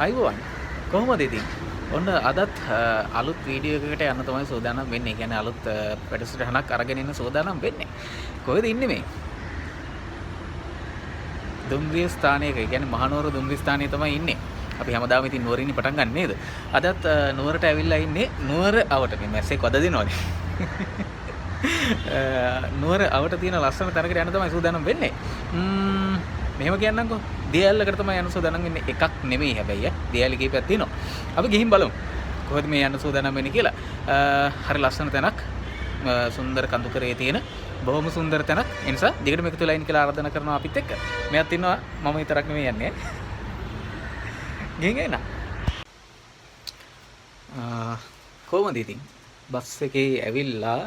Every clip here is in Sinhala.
අයිබෝවන් කොහොමද ඉතින්? ඔන්න අදත් අලුත් වීඩියෝ එකකට යන්න තමයි සූදානම් වෙන්නේ. ඒ කියන්නේ අලුත් වැඩසටහනක් අරගෙන ඉන්න සූදානම් වෙන්නේ. කොහෙද ඉන්නේ මේ? දුම්රිය ස්ථානයක. ඒ කියන්නේ මහනුවර දුම්රිය ස්ථානයේ තමයි ඉන්නේ. අපි හැමදාම ඉතින් නුවරින් පටන් ගන්න නේද? අදත් නුවරට ඇවිල්ලා ඉන්නේ නුවර අවට. මේ මැස්සෙක් වද දෙනවනේ. නුවර අවට තියෙන ලස්සන තැනකට යන්න තමයි සූදානම් වෙන්නේ. මෙහෙම කියන්නම්කෝ. දියැලකට තමයි යන්න සූදානම් වෙන්නේ. එකක් නෙමෙයි හැබැයි දියැලි කීපයක් තියෙනවා. අපි ගිහින් බලමු. කොහෙද මේ යන්න සූදානම් වෙන්නේ කියලා. හරි ලස්සන තැනක්. සුන්දර කඳු කරේ තියෙන බොහොම සුන්දර තැනක්. ඒ නිසා දිගටම එකතු වෙලා ඉන්න කියලා ආරාධනා කරනවා අපිත් එක්ක. මෙයාත් ඉන්නවා මම විතරක් නෙමෙයි යන්නේ. ගිහින් එන්න. කොහොමද ඉතින්? බස් එකේ ඇවිල්ලා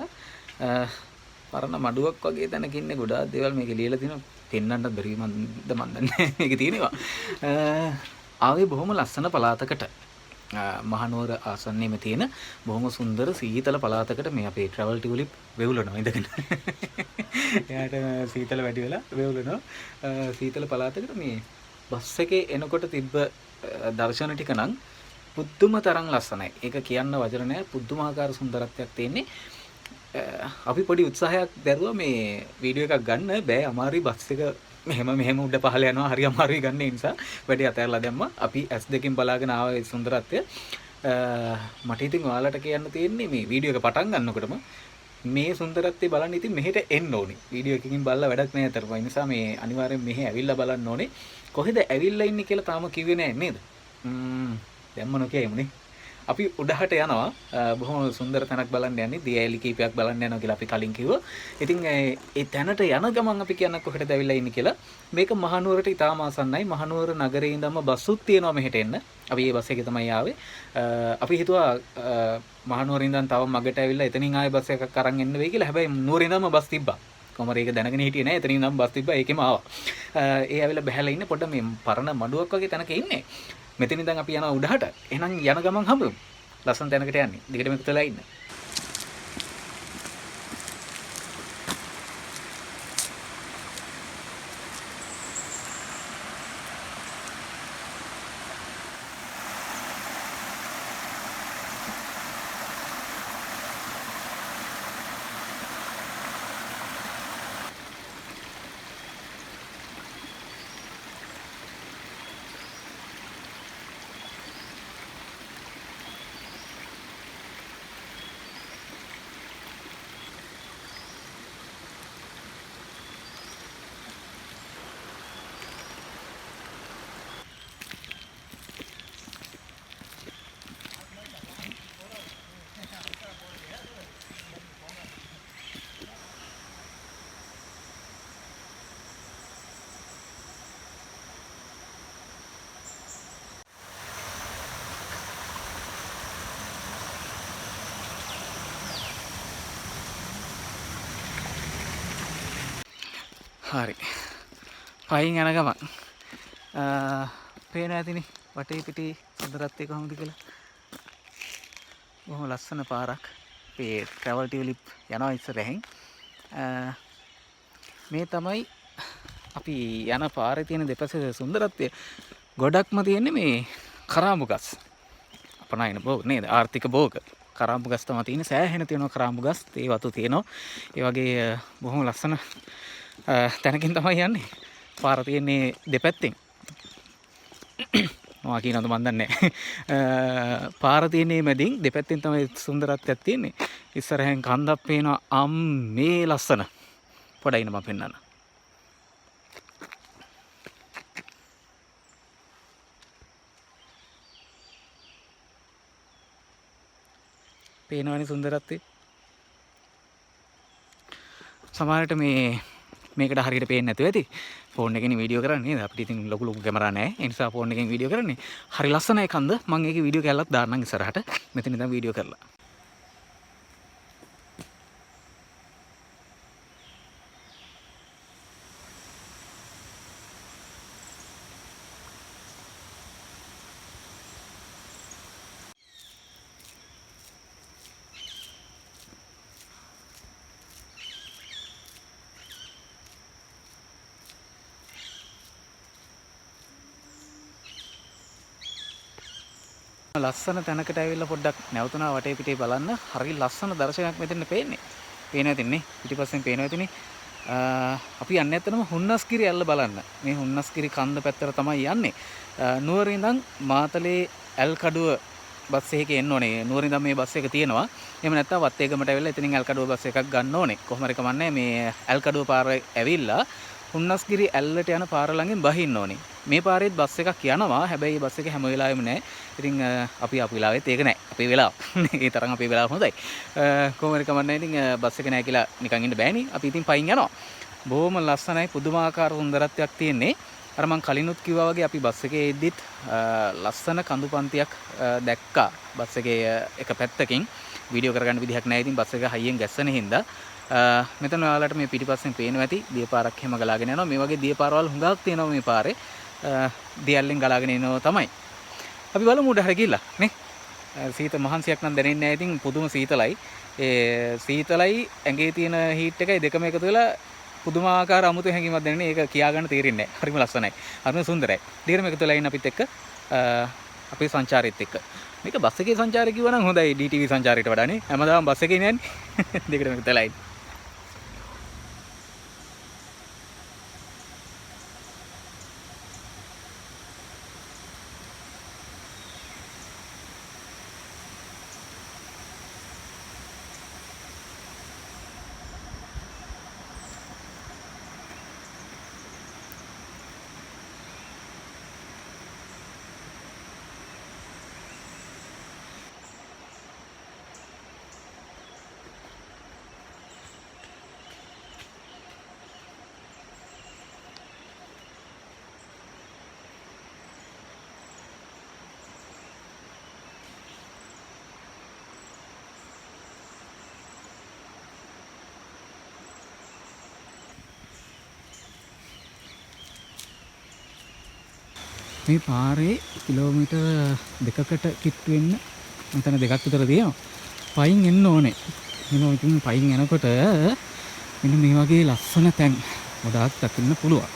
පරණ මඩුවක් වගේ තැනක ඉන්නේ. ගොඩාක් දේවල් මේකේ ලියලා තියෙනවා. පෙන්නන්නත් බැරි මන්ද මන් දන්නේ මේකේ තියෙනවා. ආවේ බොහොම ලස්සන පළාතකට. මහනුවර ආසන්නයේම තියෙන බොහොම සුන්දර සීතල පළාතකට මේ අපේ ට්‍රැවල් ටියුලිප් වෙවුලනවා ඉඳගෙන. එයාට සීතල වැඩි වෙලා වෙවුලනවා. සීතල පළාතකට මේ බස් එකේ එනකොට තිබ්බ දර්ශන ටික නම් පුදුම තරම් ලස්සනයි. ඒක කියන්න වචන නැහැ. පුදුමාකාර සුන්දරත්වයක් තියෙන්නේ. අපි පොඩි උත්සාහයක් දැරුවා මේ වීඩියෝ එකක් ගන්න. බෑ අමාරුයි බස් එක මෙහෙම උඩ පහළ යනවා. හරි අමාරුයි ගන්න නිසා වැඩි අතහැරලා දැම්මා. අපි S2කින් බලාගෙන ආව ඒ සුන්දරත්වය. මට ඉතින් ඔයාලට කියන්න තියෙන්නේ මේ වීඩියෝ එක පටන් ගන්නකොටම මේ සුන්දරත්වය බලන්න ඉතින් මෙහෙට එන්න ඕනේ. වීඩියෝ එකකින් බලලා වැඩක් නැහැ අතරම. ඒ නිසා මේ අනිවාර්යෙන් මෙහෙ ඇවිල්ලා බලන්න ඕනේ. කොහෙද ඇවිල්ලා ඉන්නේ කියලා තාම කිව්වේ නැහැ නේද? දැම්ම නොකියමුනේ. අපි උඩහට යනවා. බොහොම සුන්දර තැනක් බලන්න යන්නේ. දියඇලි කීපයක් බලන්න යනවා කියලා අපි කලින් කිව්වා. ඉතින් ඒ තැනට යන ගමන් අපි කියන්න කොහෙටද ඇවිල්ලා ඉන්නේ කියලා. මේක මහනුවරට ඉතාම ආසන්නයි. මහනුවර නගරේ ඉඳන්ම බස්සුත් තියෙනවා මෙහෙට එන්න. අපි මේ බස් එකේ තමයි ආවේ. අපි හිතුවා මහනුවර ඉඳන් තව මගට ඇවිල්ලා එතනින් ආයේ බස් එකක් අරන් එන්න වෙයි කියලා. හැබැයි නුවර ඉඳන්ම බස් තිබ්බා. කොහමද ඒක දැනගෙන හිටියේ නෑ. එතනින් ඉඳන් බස් තිබ්බා. ඒකෙම ආවා. ඒ ඇවිල්ලා බහැලා ඉන්නේ පොඩ්ඩ මේ පරණ මඩුවක් වගේ තැනක ඉන්නේ. මෙතන ඉඳන් අපි යනවා උඩහට. එහෙනම් යන ගමන් හම්බෙමු. ලස්සන තැනකට යන්නේ. දිගටම එකතු වෙලා ඉන්න. හරි. පයින් යන ගමන් පේන ඇතිනේ වටේ පිටේ සුන්දරත්වය කොහොමද කියලා. බොහොම ලස්සන පාරක්. මේ ට්‍රැවල් ටියුලිප් යනවා ඉස්සරහින්. මේ තමයි අපි යන පාරේ තියෙන දෙපැත්තේ සුන්දරත්වය. ගොඩක්ම තියෙන්නේ මේ කරාඹු ගස්. අපනයින බෝ නේද? ආර්ථික භෝග. කරාඹු ගස් තමයි තියෙන්නේ. සෑහෙන තියෙනවා කරාඹු ගස්. තේ වතු තියෙනවා. ඒ වගේ බොහොම ලස්සන තැනකින් තමයි යන්නේ. පාර තියෙන්නේ දෙපැත්තෙන්. මොනවා කියනවද මන් දන්නේ නැහැ. පාර තියෙන්නේ මැදින් දෙපැත්තෙන් තමයි සුන්දරත්වයක් තියෙන්නේ. ඉස්සරහෙන් කන්දක් පේනවා. මේ ලස්සන. පොඩ්ඩයි ඉන්න මම පෙන්නන්න. පේනවනේ සුන්දරත්වය. සමහරට මේකට හරියට පේන්නේ නැතුව ඇති. ෆෝන් එකෙන් වීඩියෝ කරන්නේ නේද? අපිට ඉතින් ලොකු කැමරා නැහැ. ඒ නිසා ෆෝන් එකෙන් වීඩියෝ කරන්නේ. හරි ලස්සනයි කන්ද. මම ඒකේ වීඩියෝ කැල්ලක් දාන්නම් ඉස්සරහට. මෙතන ඉඳන් වීඩියෝ කරලා. ලස්සන තැනකට ඇවිල්ලා පොඩ්ඩක් නැවතුණා වටේ පිටේ බලන්න. හරි ලස්සන දර්ශනයක් මෙතන පේන්නේ. පේනවා තින්නේ. පිටිපස්සෙන් පේනවා තින්නේ. අපි යන්නේ ඇත්තටම හුන්නස්ගිරි ඇල්ල බලන්න. මේ හුන්නස්ගිරි කන්ද පැත්තට තමයි යන්නේ. නුවර ඉඳන් මාතලේ ඇල්කඩුව බස් එකේ එන්න ඕනේ. නුවර ඉඳන් මේ බස් එක තියෙනවා. එහෙම නැත්නම් වත්තේගමට ඇවිල්ලා එතනින් ඇල්කඩුව බස් එකක් ගන්න ඕනේ. කොහොම හරි කමන්නේ මේ ඇල්කඩුව පාර ඇවිල්ලා හුන්නස්ගිරි ඇල්ලට යන පාර ළඟින් බහින්න ඕනේ. මේ පාරේත් බස් එකක් යනවා. හැබැයි බස් එක හැම වෙලාවෙම නෑ. ඉතින් අපි වෙලාවෙත් ඒක නෑ. අපේ වෙලාව. ඒ තරම් අපේ වෙලාව හොඳයි. කොහොම හරි කමන්නේ. ඉතින් බස් එක නෑ කියලා නිකන් ඉන්න බෑනේ. අපි ඉතින් පයින් යනවා. බොහොම ලස්සනයි පුදුමාකාර සුන්දරත්වයක් තියෙන්නේ. අර මං කලිනුත් කිව්වා වගේ අපි බස් එකේ එද්දිත් ලස්සන කඳු පන්තියක් දැක්කා. බස් එකේ එක පැත්තකින් වීඩියෝ කරගන්න විදිහක් නැහැ. ඉතින් බස් එක හයියෙන් ගැස්සෙන හින්දා මෙතන ඔයාලට මේ පිටිපස්සෙන් පේනවා ඇති දියපාරක් එහෙම ගලාගෙන යනවා. මේ වගේ දියපාරවල් හුඟක් තියෙනවා මේ පාරේ. දියල්ලෙන් ගලාගෙන එනවා තමයි. අපි බලමු උඩ හරිය ගිහිල්ලා නේ. සීත මහන්සියක් නම් දැනෙන්නේ නැහැ. ඉතින් පුදුම සීතලයි. ඒ සීතලයි ඇඟේ තියෙන හීට් එකයි දෙකම එකතු වෙලා පුදුමාකාර අමුතු හැඟීමක් දැනෙන්නේ. ඒක කියා ගන්න තේරෙන්නේ නැහැ. හරිම ලස්සනයි. හරිම සුන්දරයි. ඩියරම එකතු වෙලා ඉන්න අපිත් එක්ක අපේ සංචාරෙත් එක්ක. මේක බස් එකේ සංචාරය කිව්වා නම් හොඳයි DTV සංචාරයට වඩා නේ. හැමදාම බස් එකේ යන්නේ. දෙකටම එකතු වෙලා ඉන්න. මේ පාරේ කිලෝමීටර් 2කට කිට්ටු වෙන්න මෙතන දෙකක් විතර තියෙනවා. පයින් එන්න ඕනේ. එහෙනම් ඉතින් පයින් යනකොට මෙන්න මේ වගේ ලස්සන තැන් ගොඩාක් දකින්න පුළුවන්.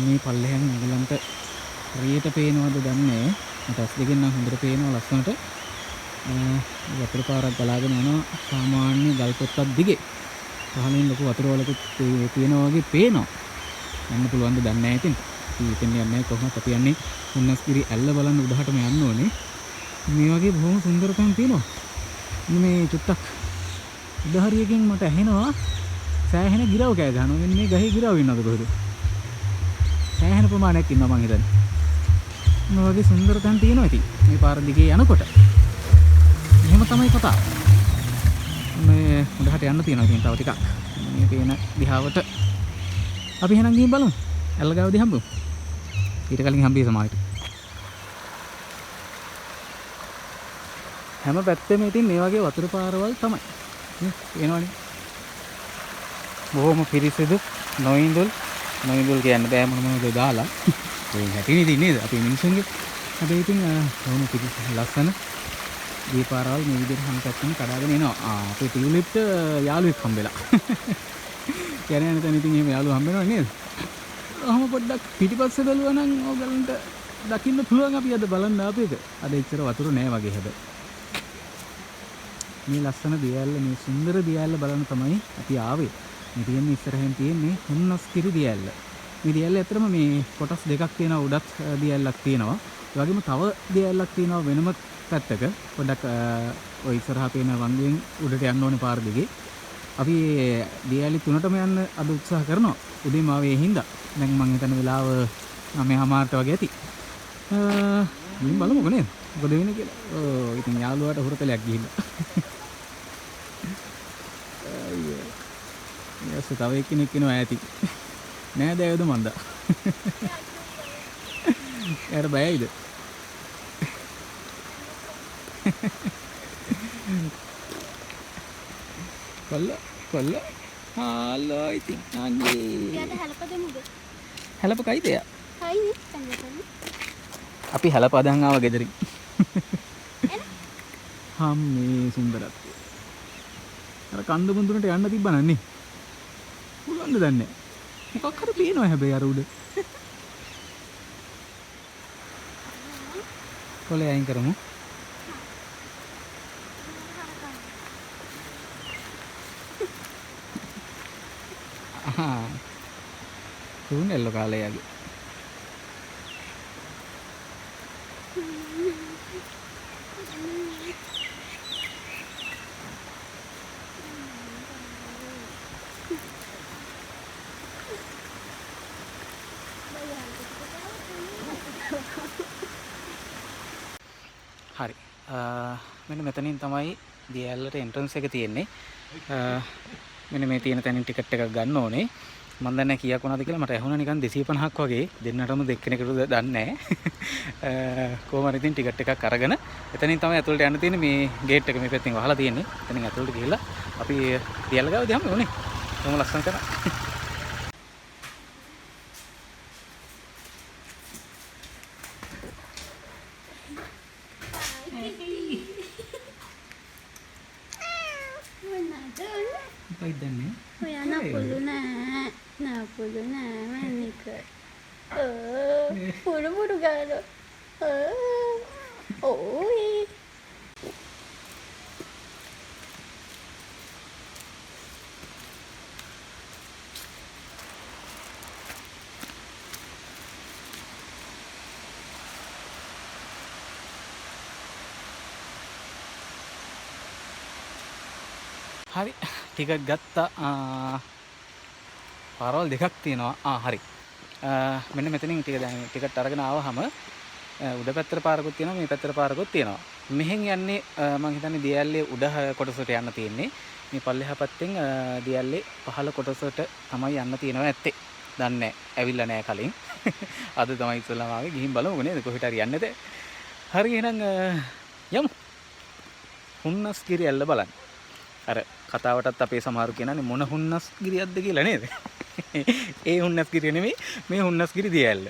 මේ පල්ලෙහෙන් ඔයගලන්ට හරියට පේනවද දන්නේ. මට ඇස් දෙකෙන් නම් හොඳට පේනවා ලස්සනට. වතුර පාරක් ගලාගෙන යනවා සාමාන්‍ය ගල් පොත්තක් දිගේ. පහලින් ලොකු වතුර වලකුත් තියෙනවා වගේ පේනවා. යන්න පුළුවන් ද දන්නේ නැහැ ඉතින්. ඉතින් යන්නේ කොහොමද අපි යන්නේ හුන්නස්ගිරි ඇල්ල බලන්න උඩහටම යන්න ඕනේ. මේ වගේ බොහොම සුන්දර තැන් තියෙනවා. මේ චුට්ටක් උඩහරියකින් මට ඇහෙනවා සෑහෙන ගිරව් කෑ ගහනවා. මෙන්න මේ ගහේ ගිරව් ඉන්නවද කොහෙද? සෑහෙන ප්‍රමාණයක් ඉන්නවා මං හිතන්නේ. මේ වගේ සුන්දර තැන් තියෙනවා ඉතින් මේ පාර දිගේ යනකොට. එහෙම තමයි කතාව. මේ උඩහට යන්න තියෙනවා ඉතින් තව ටිකක්. මේ පේන දිහාවට අපි එහෙනම් ගිහින් බලමු. ඇල්ල ගාවදී හම්බුමු. ඊට කලින් හම්බෙයි සමාහිත. හැම පැත්තෙම ඉතින් මේ වගේ වතුර පාරවල් තමයි. නේ පේනවනේ. බොහොම පිරිසිදු නොඉඳුල් කියන්න බෑ මොනවද දාලා. ඒ හැටිනේ ඉතින් නේද අපි මිනිස්සුන්ගේ. හැබැයි ඉතින් බොහොම පිරිසිදු ලස්සන දීපාරවල් මේ විදිහට හැම පැත්තෙම කඩාගෙන එනවා. අපේ ටියුලිප්ට යාළුවෙක් හම්බෙලා. කියන්නේ නැතන ඉතින් එහෙම යාළුවා හම්බෙනව නේද? ඔහම පොඩ්ඩක් පිටිපස්සේ බැලුවා නම් ඕගලන්ට දකින්න පුළුවන් අපි අද බලන්න ආපු එක. අද එච්චර වතුර නෑ වගේ හැබැයි. මේ ලස්සන දියැල්ල මේ සුන්දර දියැල්ල බලන්න තමයි අපි ආවේ. මේ තියෙන්නේ ඉස්සරහින් තියෙන්නේ හුන්නස්ගිරි දියැල්ල. මේ දියැල්ල ඇත්තටම මේ කොටස් දෙකක් තියෙනවා. උඩත් දියැල්ලක් තියෙනවා. ඒ වගේම තව දියැල්ලක් තියෙනවා වෙනම පැත්තක. පොඩ්ඩක් ඔය ඉස්සරහා පේන වන්දුවෙන් උඩට යන්න ඕනේ පාර දිගේ. අපි දියැලි තුනටම යන්න අද උත්සාහ කරනවා. උදේම ආවේ හින්දා. දැන් මම හිතන වෙලාව 9:00 වගේ ඇති. ඉතින් බලමුකෝ නේද? මොකද වෙන්නේ කියලා. ඉතින් යාළුවාට හුරතලයක් ගිහිල්ලා. අයියෝ. තව එක්කෙනෙක් ඉනවා ඈති. නෑද ඇයද මන්ද? එයාට බයයිද? කොල්ල හාලෝ ඉතින් අනේ. එයාට හැලපදමුද? හැලපකයිද එයා? කයිනේ කන්නේ. අපි හැලපදන් ආව ගෙදරින්. හම්මේ සුන්දරත්වය. අර කන්ද මුඳුනට යන්න තිබ්බා නන්නේ. පුළුවන්ද දන්නේ. මොකක් හරි පේනවා හැබැයි අර උඩ. කොලේ අයින් කරමු. සම්පූර්ණ එල්ලෝ කාලයගේ. හරි. මෙන්න මෙතනින් තමයි දියැලට එන්ට්‍රන්ස් එක තියෙන්නේ. මෙන්න මේ තියෙන තැනින් ටිකට් එකක් ගන්න ඕනේ. මම දන්නේ නැහැ කීයක් වුණාද කියලා. මට ඇහුණා නිකන් 250ක් වගේ. දෙන්නටම දෙක්කෙනෙකුට දන්නේ නැහැ. කොහොම හරි ඉතින් ටිකට් එකක් අරගෙන එතනින් තමයි ඇතුළට යන්න තියෙන්නේ. මේ ගේට් එක මේ පැත්තෙන් වහලා තියෙන්නේ. එතනින් ඇතුළට ගිහිල්ලා අපි දියැල ගාව දිහාම ඕනේ. කොහොම ලස්සන කරා. Paidannya? Oh ya, napulu na, manika. Puru galo. Oh. හරි ටිකට් ගත්තා. පාරවල් දෙකක් තියෙනවා. හරි. මෙන්න මෙතනින් ටිකට් අරගෙන ආවහම උඩ පැත්තට පාරකුත් තියෙනවා මේ පැත්තට පාරකුත් තියෙනවා. මෙහෙන් යන්නේ මම හිතන්නේ දියැලේ උඩ කොටසට යන්න තියෙන්නේ. මේ පල්ලෙහා පැත්තෙන් දියැලේ පහළ කොටසට තමයි යන්න තියෙනවා ඇත්තේ. දන්නේ නැහැ. ඇවිල්ලා නැහැ කලින්. අද තමයි ඉස්සෙල්ලාම ආවේ. ගිහින් බලමුකෝ නේද කොහෙට හරි යන්නේද? හරි එහෙනම් යමු. හුන්නස්ගිරිය ඇල්ල බලන්න. අර කතාවටත් අපේ සමහරු කියනනේ මොන හුන්නස්ගිරියක්ද කියලා නේද? ඒ හුන්නස්ගිරිය නෙමෙයි මේ හුන්නස්ගිරි දියැල්ල.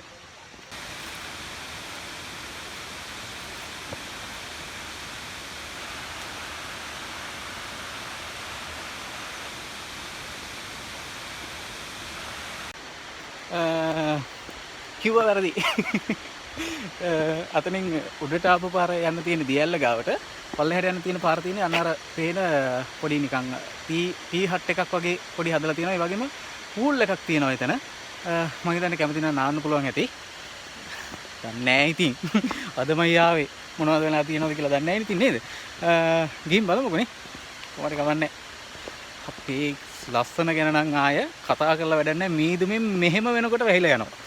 කිව්වා වැරදි. අතනින් උඩට ආපු පාර යන්න තියෙන දියැල්ල ගාවට පල්ලෙහාට යන්න තියෙන පාර තියෙන්නේ අන්න අර පේන පොඩි නිකන් ටී හට් එකක් වගේ පොඩි හදලා තියෙනවා. ඒ වගේම පූල් එකක් තියෙනවා එතන. මම හිතන්නේ කැමති නම් නාන්න පුළුවන් ඇති. දන්නේ නැහැ ඉතින්. අදමයි ආවේ. මොනවද වෙලා තියෙනවද කියලා දන්නේ නැහැ ඉතින් නේද? ගිහින් බලමුකෝ නේ. කොහොමද කවන්නේ. අපේ ලස්සන ගැන නම් ආය කතා කරලා වැඩක් නැහැ. මීදුමෙන් මෙහෙම වෙනකොට වැහිලා යනවා.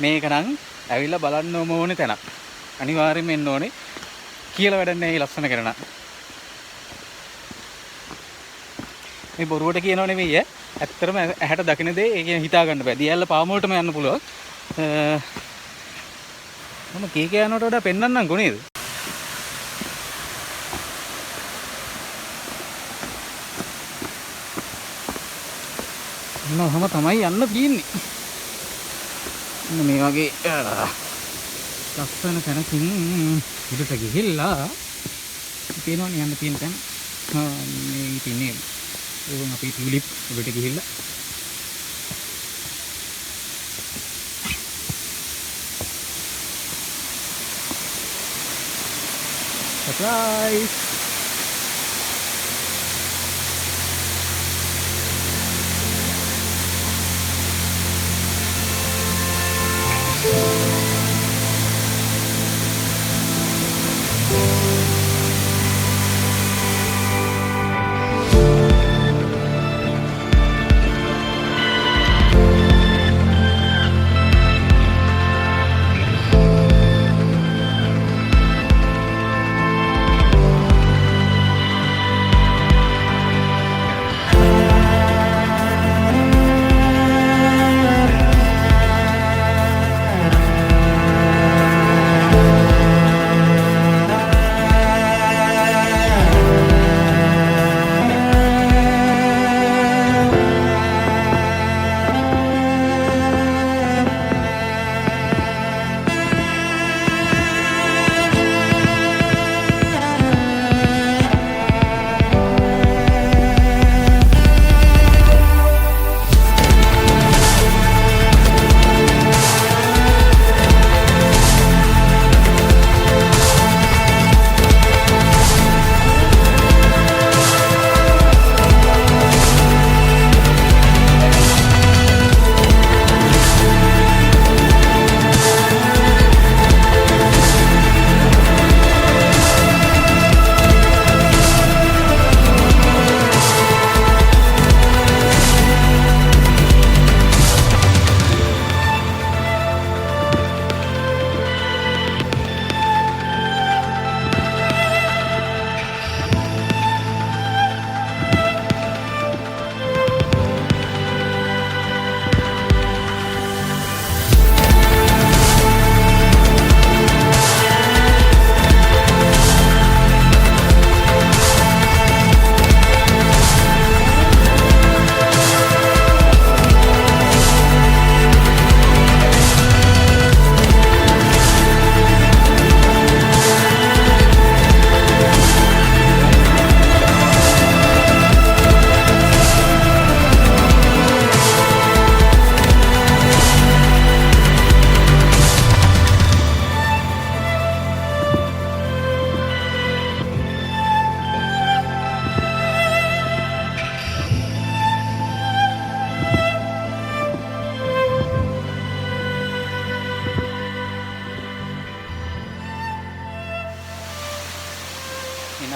මේක නම් ඇවිල්ලා බලන්න ඕනේ තැනක්. අනිවාර්යෙන්ම එන්න ඕනේ. කියලා වැඩක් නැහැ ලස්සන කරන. මේ බොරුවට කියනව නෙවෙයි ඈ. ඇත්තටම ඇහැට දකින දේ ඒ කියන්නේ හිතා ගන්න බෑ. දියැල්ල පාම වලටම යන්න පුළුවන්. මම කීක යනකොට වඩා පෙන්නන්නම් කොනේද? ඔහම තමයි යන්න තියෙන්නේ. මේ වගේ ලස්සන තැනකින් උඩට ගිහිල්ලා තියෙනවනේ යන්න තියෙන තැන. මේ ඉතින්නේ ඕන අපි ටියුලිප් උඩට ගිහිල්ලා සර්ප්‍රයිස්.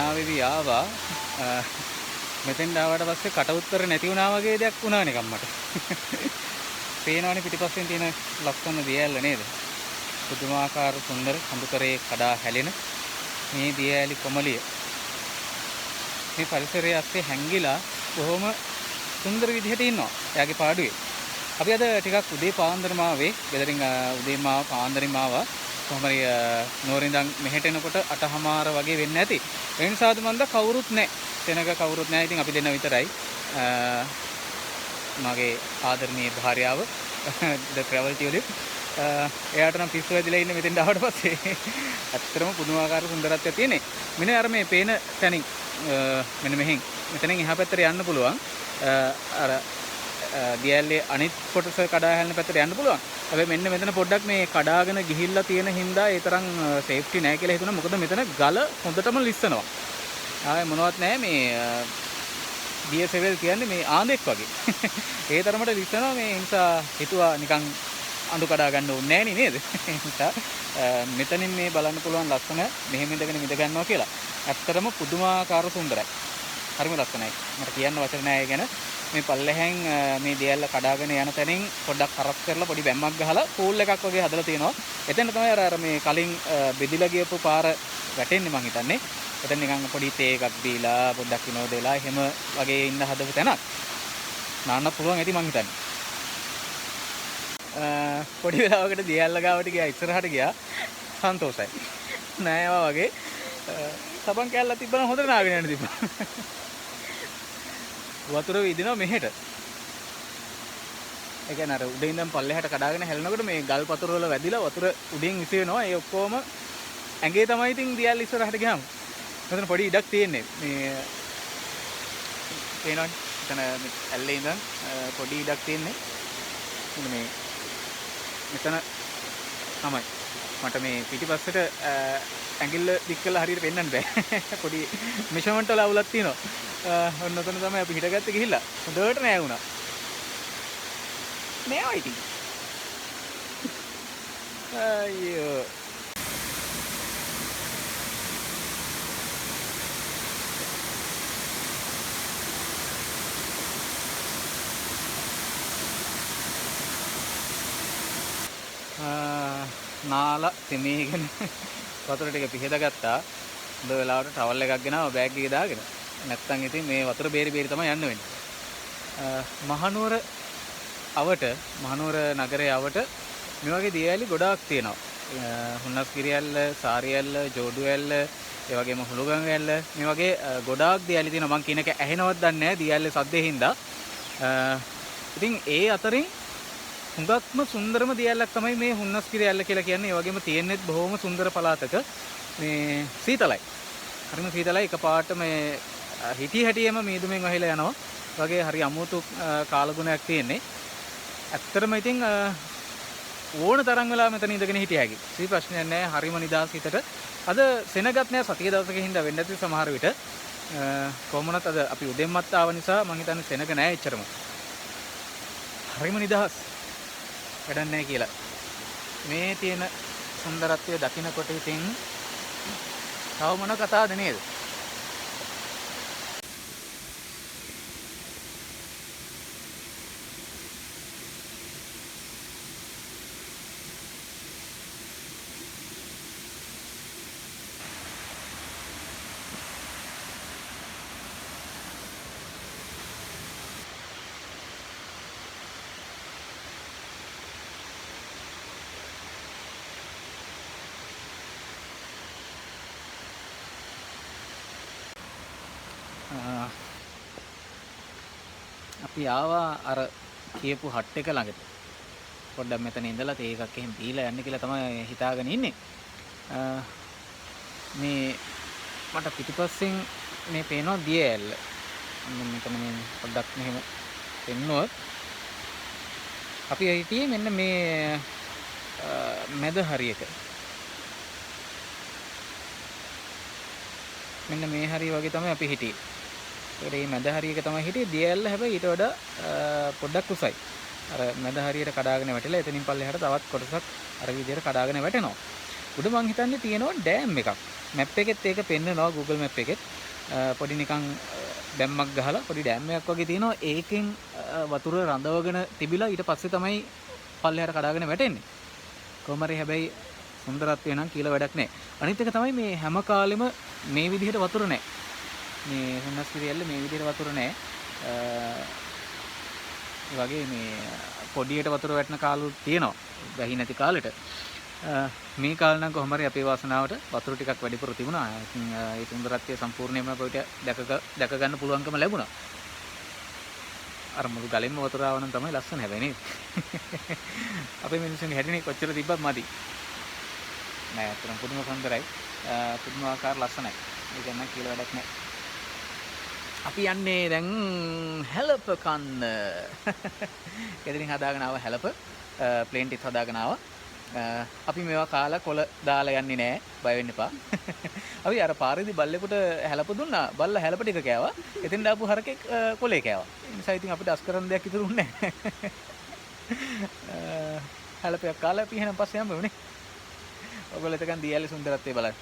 නාවෙවි ආවා. මෙතෙන් ආවට පස්සේ කට උත්තර නැති වුණා වගේ දෙයක් වුණා නිකන් මට. පේනවනේ පිටිපස්සෙන් තියෙන ලස්සන දියැල්ල නේද? පුදුමාකාර සුන්දර කඳුකරේ කඩා හැලෙන මේ දියැලි කොමලිය. මේ පරිසරයේ ඇස්සේ හැංගිලා බොහොම සුන්දර විදිහට ඉන්නවා. එයාගේ පාඩුවේ. අපි අද ටිකක් උදේ පාන්දරම ආවේ. ගෙදරින් උදේම පාන්දරින්ම ආවා. කොහමරි නෝරින්දන් මෙහෙට එනකොට 8:00 වගේ වෙන්න ඇති. ඒ නිසාද මන්ද කවුරුත් නැහැ. සෙනග කවුරුත් නැහැ. ඉතින් අපි දෙන්න විතරයි. මගේ ආදරණීය භාර්යාව the travel tulip. එයාට නම් පිස්සු වැදිලා ඉන්නේ මෙතෙන් ආවට පස්සේ. ඇත්තටම පුදුමාකාර සුන්දරත්වයක් තියෙන්නේ. මෙන්න අර මේ පේන තැනින් මෙන්න මෙහෙන් මෙතනින් එහා පැත්තට යන්න පුළුවන්. අර දියැලේ අනිත් කොටස කඩා හැලෙන පැත්තට යන්න පුළුවන්. හැබැයි මෙන්න මෙතන පොඩ්ඩක් මේ කඩාගෙන ගිහිල්ලා තියෙන හින්දා ඒ තරම් සේෆ්ටි නැහැ කියලා හිතුණා. මොකද මෙතන ගල හොඳටම ලිස්සනවා. ආයේ මොනවත් නැහැ මේ DSL කියන්නේ මේ ආන්දෙක් වගේ. ඒ තරමට ලිස්සනවා. මේ නිසා හිතුවා නිකන් අඳු කඩා ගන්න ඕනේ නෑනේ නේද? ඒ නිසා මෙතනින් මේ බලන්න පුළුවන් ලස්සන මෙහෙම ඉඳගෙන මිද ගන්නවා කියලා. ඇත්තටම පුදුමාකාර සුන්දරයි. හරිම ලස්සනයි. මට කියන්න වචන නෑ ඒ ගැන. මේ පල්ලෙහෙන් මේ දියැල්ල කඩාගෙන යන තැනින් පොඩ්ඩක් කරස් කරලා පොඩි බැම්මක් ගහලා පූල් එකක් වගේ හදලා තියෙනවා. එතන තමයි අර මේ කලින් බෙදිලා ගියපු පාර වැටෙන්නේ මං හිතන්නේ. එතන නිකන් පොඩි තේ එකක් දීලා පොඩ්ඩක් විනෝද වෙලා එහෙම වගේ ඉන්න හදපු තැනක්. නාන්න පුළුවන් ඇති මං හිතන්නේ. පොඩි වෙලාවකට දියැල්ල ගාවට ගියා ඉස්සරහට ගියා සන්තෝෂයි. නෑවා වගේ සබන් කැල්ලක් තිබ්බනම් හොඳට නාගෙන යන්න තිබ්බා. වතුර විදිනවා මෙහෙට. ඒ කියන්නේ අර උඩින් ඉඳන් පල්ලෙහාට කඩාගෙන හැලෙනකොට මේ ගල් පතුර වල වැදිලා වතුර උඩින් විසිනවා. ඒ ඔක්කොම ඇඟේ තමයි ඉතින් දියැල් ඉස්සරහට ගියාම. මෙතන පොඩි ඉඩක් තියෙන්නේ. මේ පේනවනේ. එතන ඇල්ලේ ඉඳන් පොඩි ඉඩක් තියෙන්නේ. මේ මෙතන තමයි. මට මේ පිටිපස්සට ඇඟිල්ල දික් කරලා හරියට පෙන්වන්න බෑ. පොඩි මෙෂර්මන්ට් වල අවුලක් තියෙනවා. ඔන්න ඔතන තමයි අපි හිටගත්තේ ගිහිල්ලා. හොඳට නෑ වුණා. නෑ ඉතින්. අයියෝ. නාලා තෙමීගෙන වතුර ටික පිහදගත්තා. හොඳ වෙලාවට ටවල් එකක් ගෙනාවා බෑග් එකේ දාගෙන. නැත්තම් ඉතින් මේ වතුර බේරි බේරි තමයි යන්න වෙන්නේ. මහනුවර නගරයේ අවට මේ වගේ දියැලි ගොඩාක් තියෙනවා. හුන්නස්ගිරියැල්ල, සාරියැල්ල, ජෝඩුවැල්ල, ඒ වගේම හුළුගංගැල්ල මේ වගේ ගොඩාක් දියැලි තියෙනවා. මං කියන එක ඇහෙනවද දන්නේ නැහැ දියැල්ලේ සද්දේ හින්දා. ඉතින් ඒ අතරින් හුඟක්ම සුන්දරම දියැලක් තමයි මේ හුන්නස්ගිරියැල්ල කියලා කියන්නේ. ඒ වගේම තියෙන්නේත් බොහොම සුන්දර පළාතක. මේ සීතලයි. හරිම සීතලයි. එකපාරට මේ හිටි හැටියෙම මීදුමෙන් වහිලා යනවා. වගේ හරි අමුතු කාලගුණයක් තියෙන්නේ. ඇත්තටම ඉතින් ඕන තරම් වෙලා මෙතන ඉඳගෙන හිටියා හැකි. කිසි ප්‍රශ්නයක් නැහැ. හරිම නිදහස් හිතට. අද සෙනගත් නෑ සතිය දවසක හින්දා වෙන්න ඇති සමහර විට. කොහොමනත් අද අපි උදෙන්මත් ආව නිසා මං හිතන්නේ සෙනග නෑ එච්චරම. හරිම නිදහස්. වැඩක් නෑ කියලා. මේ තියෙන සුන්දරත්වය දකින්නකොට ඉතින් තව මොන කතාවද නේද? අපි ආවා අර කියපු හට් එක ළඟට. පොඩ්ඩක් මෙතන ඉඳලා තේ එකක් එහෙම පීලා යන්න කියලා තමයි හිතාගෙන ඉන්නේ. මේ මට පිටිපස්සෙන් මේ පේනවා දියැල්ල. මෙතන මේ පොඩ්ඩක් මෙහෙම පෙන්නුවොත් අපි හිටියේ මෙන්න මේ මැද හරියක. මෙන්න මේ හරිය වගේ තමයි අපි හිටියේ. ඒ මැද හරියක තමයි හිටියේ. දියැල්ල හැබැයි ඊට වඩා පොඩ්ඩක් උසයි. අර මැද හරියට කඩාගෙන වැටිලා එතනින් පල්ලෙහාට තවත් කොටසක් අර විදිහට කඩාගෙන වැටෙනවා. උඩ මං හිතන්නේ තියෙනවා ඩෑම් එකක්. මැප් එකෙත් ඒක පෙන්නනවා Google map එකෙත්. පොඩි නිකන් බැම්මක් ගහලා පොඩි ඩෑම් එකක් වගේ තියෙනවා. ඒකෙන් වතුර රඳවගෙන තිබිලා ඊට පස්සේ තමයි පල්ලෙහාට කඩාගෙන වැටෙන්නේ. කොහොම හරි හැබැයි සුන්දරත්වය නම් කියලා වැඩක් නැහැ. අනිත් එක තමයි මේ හැම කාලෙම මේ විදිහට වතුර නැහැ. මේ හුන්නස්ගිරිය ඇල්ලේ මේ විදිහට වතුර නැහැ. ඒ වගේ මේ පොඩියට වතුර වැටෙන කාලුත් තියෙනවා. වැහි නැති කාලෙට. මේ කාලේ නම් කොහොම හරි අපේ වාසනාවට වතුර ටිකක් වැඩිපුර තිබුණා. ඒ සුන්දරත්වය සම්පූර්ණයෙන්ම අපිට දැක ගන්න පුළුවන්කම ලැබුණා. අර මුළු ගලෙන්ම වතුර ආව නම් තමයි ලස්සන හැබැයි නේද? අපේ මිනිස්සුන්ගේ හැටිනේ කොච්චර තිබ්බත් මදි. නෑ අතරම පුදුම සුන්දරයි. පුදුමාකාර ලස්සනයි. ඒක නම් කියලා වැඩක් නෑ. අපි යන්නේ දැන් හැලප කන්න. ගෙදරින් හදාගෙන ආව හැලප ප්ලේන් ටිත් හදාගෙන ආවා. අපි මේවා කාලා කොළ දාලා යන්නේ නෑ. බය වෙන්න එපා. අපි අර පාරේදී බල්ලෙකුට හැලප දුන්නා. බල්ලා හැලප ටික කෑවා. එතෙන් දාපු හරකෙක් කොලේ කෑවා. ඒ නිසා ඉතින් අපිට අස් කරන්න දෙයක් ඉතුරුන්නේ නෑ. හැලපයක් කාලා අපි එහෙනම් පස්සේ යමු නේ. ඔයගොල්ලෝ එතකන් දියැලේ සුන්දරත්වය බලන්න.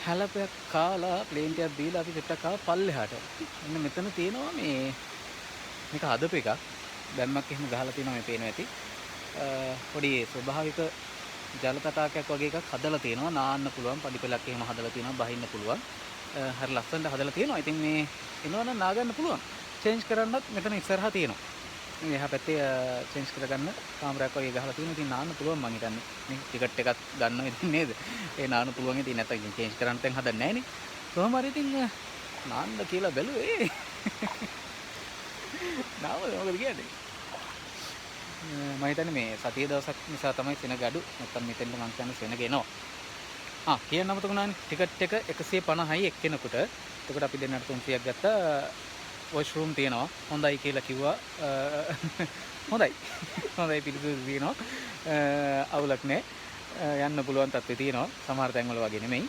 හැලපයක් කාලා ප්ලේන් ටිකක් දීලා අපි සෙට්ටක් ආව පල්ලෙහාට. මෙන්න මෙතන තියෙනවා මේක හදපු එකක්. බැම්මක් එහෙම ගහලා තියෙනවා මේ පේනවා ඇති. පොඩි ස්වභාවික ජල තටාකයක් වගේ එකක් හදලා තියෙනවා. නාන්න පුළුවන්. පඩිපෙලක් එහෙම හදලා තියෙනවා. බහින්න පුළුවන්. හරි ලස්සනට හදලා තියෙනවා. ඉතින් මේ එනවනම් නා ගන්න පුළුවන්. චේන්ජ් කරන්නත් මෙතන ඉස්සරහා තියෙනවා. මේ එහා පැත්තේ චේන්ජ් කරගන්න කාමරයක් වගේ ගහලා තියෙනවා. ඉතින් නාන්න පුළුවන් මං හිතන්නේ. මේ ටිකට් එකක් ගන්නවා ඉතින් නේද? ඒ නාන්න පුළුවන් ඉතින් නැත්නම් චේන්ජ් කරන්න තැන් හදන්නේ නැහැ නේ. කොහොම හරි ඉතින් නාන්න කියලා බැලුවේ. නාවද මොකද කියන්නේ? මම හිතන්නේ මේ සතිය දවසක් නිසා තමයි සෙනග අඩු. නැත්නම් මෙතෙන්ද මං කියන්නේ සෙනග එනවා. කියන්න අමතකුණානේ. ටිකට් එක 150යි එක්කෙනෙකුට. එතකොට අපි දෙන්නට 300ක් ගත්තා. වොෂ්රූම් තියෙනවා. හොඳයි කියලා කිව්වා. හොඳයි. හොඳයි පිළිතුරු තියෙනවා. අවුලක් නැහැ. යන්න පුළුවන් තත්ත්වේ තියෙනවා. සමහර තැන්වල වගේ නෙමෙයි.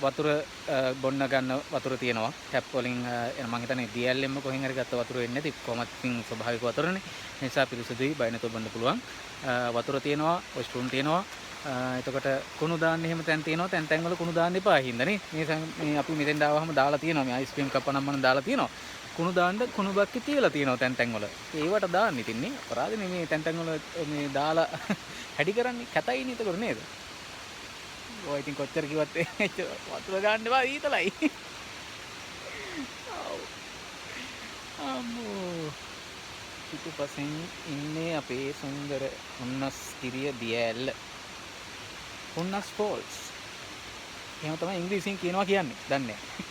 වතුර බොන්න ගන්න වතුර තියෙනවා. ටැප් වලින් මම හිතන්නේ දියැලෙන්ම කොහෙන් හරි ගත්ත වතුර වෙන්නේ නැති. කොහොමත් ඉතින් ස්වභාවික වතුරනේ. ඒ නිසා පිරිසුදුයි බය නැතුව බොන්න පුළුවන්. වතුර තියෙනවා. වොෂ්රූම් තියෙනවා. එතකොට කුණු දාන්න එහෙම තැන් තියෙනවා. තැන් වල කුණු දාන්න එපා හින්දා නේ. මේ අපි මෙතෙන් දාවහම දාලා තියෙනවා. මේ අයිස්ක්‍රීම් කප් අනම්මන දාලා තියෙනවා. කුණු දාන්න කුණු බක්කි තියලා තියෙනවා තැන් වල. ඒවට දාන්න ඉතින් නේ. අපරාධනේ මේ තැන් වල මේ දාලා හැඩි කරන්නේ කැතයිනේ එතකොට නේද? ඔය ඉතින් කොච්චර කිව්වත් වතුර ගන්න එපා ඊතලයි. අම්මෝ. පිටුපසින් ඉන්නේ අපේ සුන්දර හුන්නස්ගිරිය දියැල්ල. Hunnasfalls. එහෙම තමයි ඉංග්‍රීසියෙන් කියනවා කියන්නේ. දන්නේ නැහැ.